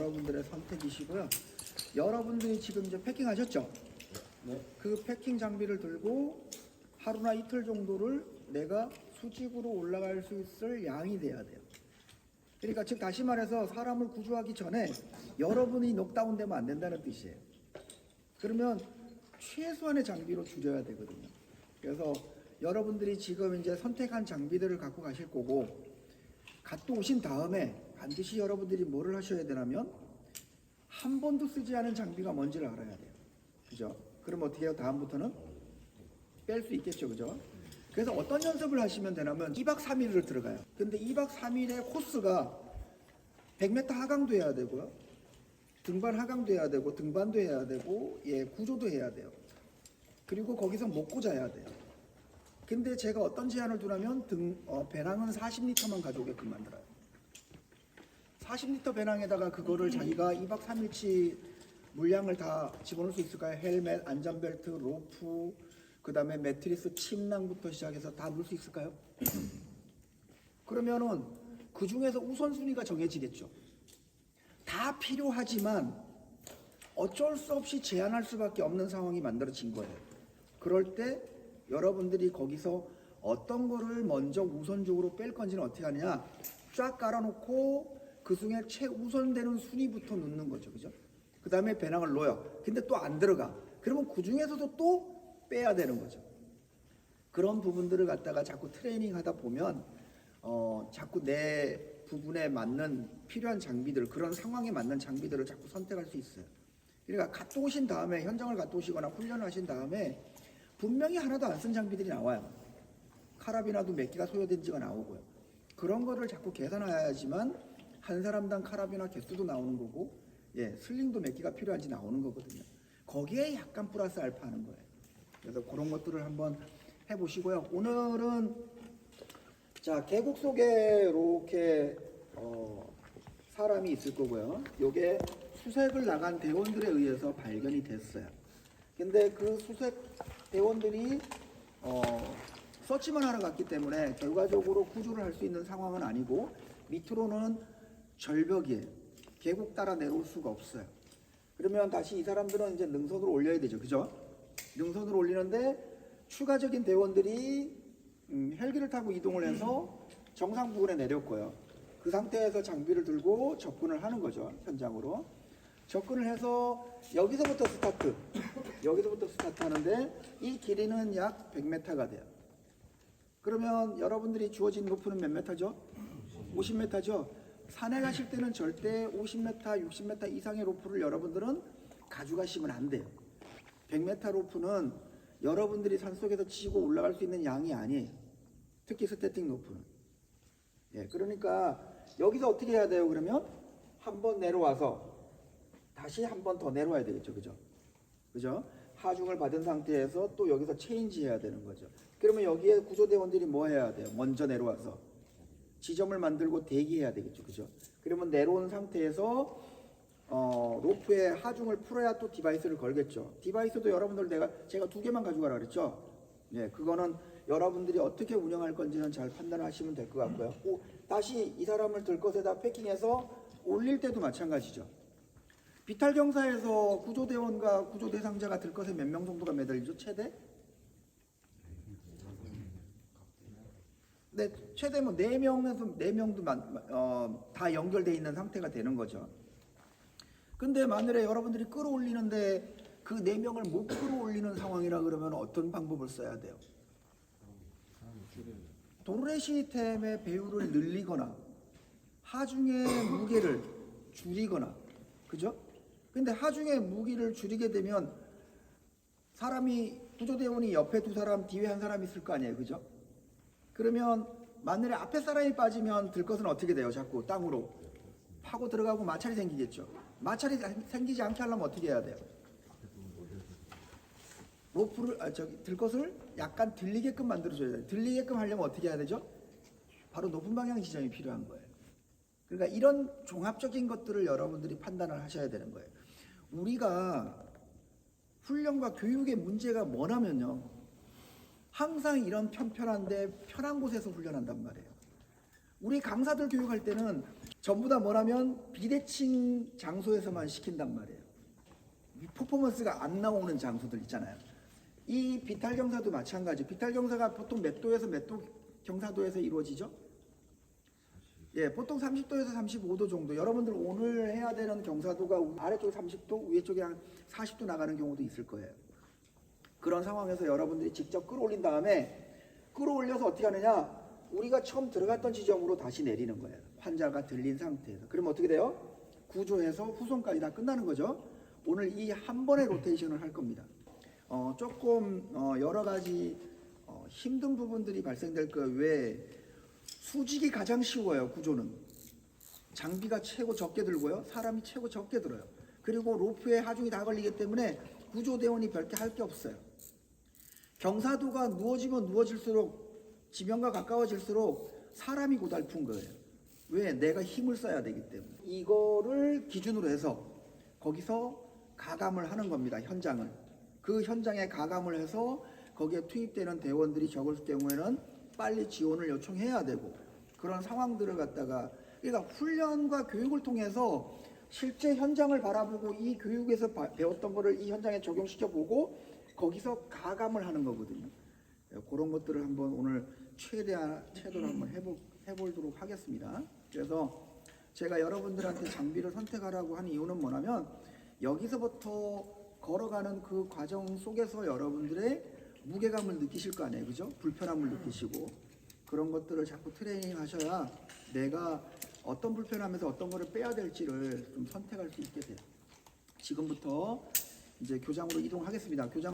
여러분들의 선택이시고요. 여러분들이 지금 이제 패킹하셨죠? 네. 그 패킹 장비를 들고 하루나 이틀 정도를 내가 수직으로 올라갈 수 있을 양이 돼야 돼요. 그러니까 즉 다시 말해서 사람을 구조하기 전에 여러분이 녹다운 되면 안 된다는 뜻이에요. 그러면 최소한의 장비로 줄여야 되거든요. 그래서 여러분들이 지금 이제 선택한 장비들을 갖고 가실 거고, 갔다 오신 다음에 반드시 여러분들이 뭐를 하셔야 되냐면 한 번도 쓰지 않은 장비가 뭔지를 알아야 돼요. 그죠? 그럼 어떻게 해요? 다음부터는 뺄 수 있겠죠. 그죠? 그래서 어떤 연습을 하시면 되냐면 2박 3일을 들어가요. 근데 2박 3일의 코스가 100m 하강도 해야 되고요. 등반 하강도 해야 되고 등반도 해야 되고 구조도 해야 돼요. 그리고 거기서 먹고 자야 돼요. 근데 제가 어떤 제한을 두냐면 배낭은 40리터만 가져오게끔 만들어요. 40리터 배낭에다가 그거를 자기가 2박 3일치 물량을 다 집어넣을 수 있을까요? 헬멧, 안전벨트, 로프, 그 다음에 매트리스, 침낭부터 시작해서 다 넣을 수 있을까요? 그러면은 그 중에서 우선순위가 정해지겠죠. 다 필요하지만 어쩔 수 없이 제한할 수밖에 없는 상황이 만들어진 거예요. 그럴 때 여러분들이 거기서 어떤 거를 먼저 우선적으로 뺄 건지는 어떻게 하느냐, 쫙 깔아놓고 그 중에 최우선되는 순위부터 넣는 거죠. 그죠? 그 다음에 배낭을 넣어요. 근데 또 안 들어가. 그러면 그 중에서도 또 빼야 되는 거죠. 그런 부분들을 갖다가 자꾸 트레이닝 하다 보면 자꾸 내 부분에 맞는 필요한 장비들, 그런 상황에 맞는 장비들을 자꾸 선택할 수 있어요. 그러니까 갔다 오신 다음에, 현장을 갔다 오시거나 훈련을 하신 다음에 분명히 하나도 안 쓴 장비들이 나와요. 카라비나도 몇 개가 소요된지가 나오고요. 그런 거를 자꾸 계산해야지만 한 사람당 카라비나 개수도 나오는 거고, 슬링도 몇 개가 필요한지 나오는 거거든요. 거기에 약간 플러스 알파 하는 거예요. 그래서 그런 것들을 한번 해보시고요. 오늘은 자, 계곡 속에 이렇게 사람이 있을 거고요. 요게 수색을 나간 대원들에 의해서 발견이 됐어요. 근데 그 수색 대원들이 서치만 하러 갔기 때문에 결과적으로 구조를 할 수 있는 상황은 아니고, 밑으로는 절벽이에요. 계곡 따라 내려올 수가 없어요. 그러면 다시 이 사람들은 이제 능선으로 올려야 되죠. 그죠? 능선으로 올리는데 추가적인 대원들이 헬기를 타고 이동을 해서 정상 부근에 내렸고요. 그 상태에서 장비를 들고 접근을 하는 거죠. 현장으로. 접근을 해서 여기서부터 스타트. 여기서부터 스타트 하는데 이 길이는 약 100m가 돼요. 그러면 여러분들이 주어진 로프는 몇 m죠? 50m죠? 산에 가실 때는 절대 50m, 60m 이상의 로프를 여러분들은 가져가시면 안 돼요. 100m 로프는 여러분들이 산속에서 치고 올라갈 수 있는 양이 아니에요. 특히 스태틱 로프는. 그러니까 여기서 어떻게 해야 돼요? 그러면 한 번 내려와서 다시 한 번 더 내려와야 되겠죠. 그죠? 그죠? 하중을 받은 상태에서 또 여기서 체인지 해야 되는 거죠. 그러면 여기에 구조대원들이 뭐 해야 돼요? 먼저 내려와서 지점을 만들고 대기해야 되겠죠. 그죠? 그러면 내려온 상태에서 로프에 하중을 풀어야 또 디바이스를 걸겠죠. 디바이스도 여러분들 제가 2개만 가져가라 그랬죠. 그거는 여러분들이 어떻게 운영할 건지는 잘 판단하시면 될 것 같고요. 다시 이 사람을 들것에다 패킹해서 올릴 때도 마찬가지죠. 비탈 경사에서 구조대원과 구조대상자가 들것에 몇 명 정도가 매달리죠? 최대? 네, 최대 뭐 4명에서 4명도 다 연결되어 있는 상태가 되는 거죠. 근데 만일에 여러분들이 끌어올리는데 그 4명을 못 끌어올리는 상황이라 그러면 어떤 방법을 써야 돼요? 도르래 시스템의 배율을 늘리거나 하중의 무게를 줄이거나, 그죠? 근데 하중의 무게를 줄이게 되면 구조대원이 옆에 2사람, 뒤에 1사람 있을 거 아니에요, 그죠? 그러면 만일에 앞에 사람이 빠지면 들것은 어떻게 돼요? 자꾸 땅으로 파고 들어가고 마찰이 생기겠죠. 마찰이 생기지 않게 하려면 어떻게 해야 돼요? 들것을 약간 들리게끔 만들어줘야 돼요. 들리게끔 하려면 어떻게 해야 되죠? 바로 높은 방향 지점이 필요한 거예요. 그러니까 이런 종합적인 것들을 여러분들이 판단을 하셔야 되는 거예요. 우리가 훈련과 교육의 문제가 뭐냐면요, 항상 이런 편한 곳에서 훈련한단 말이에요. 우리 강사들 교육할 때는 전부 다 뭐라면 비대칭 장소에서만 시킨단 말이에요. 퍼포먼스가 안 나오는 장소들 있잖아요. 이 비탈 경사도 마찬가지. 비탈 경사가 보통 몇 도에서 몇 도 경사도에서 이루어지죠? 예, 보통 30도에서 35도 정도. 여러분들 오늘 해야 되는 경사도가 아래쪽에 30도, 위에 쪽에 한 40도 나가는 경우도 있을 거예요. 그런 상황에서 여러분들이 직접 끌어올린 다음에 끌어올려서 어떻게 하느냐? 우리가 처음 들어갔던 지점으로 다시 내리는 거예요. 환자가 들린 상태에서. 그러면 어떻게 돼요? 구조에서 후손까지 다 끝나는 거죠. 오늘 이 한 번의 로테이션을 할 겁니다. 조금 여러 가지 힘든 부분들이 발생될 거예요. 왜? 수직이 가장 쉬워요. 구조는. 장비가 최고 적게 들고요. 사람이 최고 적게 들어요. 그리고 로프에 하중이 다 걸리기 때문에 구조대원이 별게 할 게 없어요. 경사도가 누워지면 누워질수록 지면과 가까워질수록 사람이 고달픈 거예요. 왜? 내가 힘을 써야 되기 때문에. 이거를 기준으로 해서 거기서 가감을 하는 겁니다. 현장을. 그 현장에 가감을 해서 거기에 투입되는 대원들이 적을 경우에는 빨리 지원을 요청해야 되고 그런 상황들을 갖다가 그러니까 훈련과 교육을 통해서 실제 현장을 바라보고 이 교육에서 배웠던 거를 이 현장에 적용시켜 보고 거기서 가감을 하는 거거든요. 그런 것들을 한번 오늘 최대로 한번 해보도록 하겠습니다. 그래서 제가 여러분들한테 장비를 선택하라고 하는 이유는 뭐냐면 여기서부터 걸어가는 그 과정 속에서 여러분들의 무게감을 느끼실 거 아니에요. 그죠? 불편함을 느끼시고 그런 것들을 자꾸 트레이닝 하셔야 내가 어떤 불편함에서 어떤 거를 빼야 될지를 좀 선택할 수 있게 돼요. 지금부터 이제 교장으로 이동하겠습니다. 교장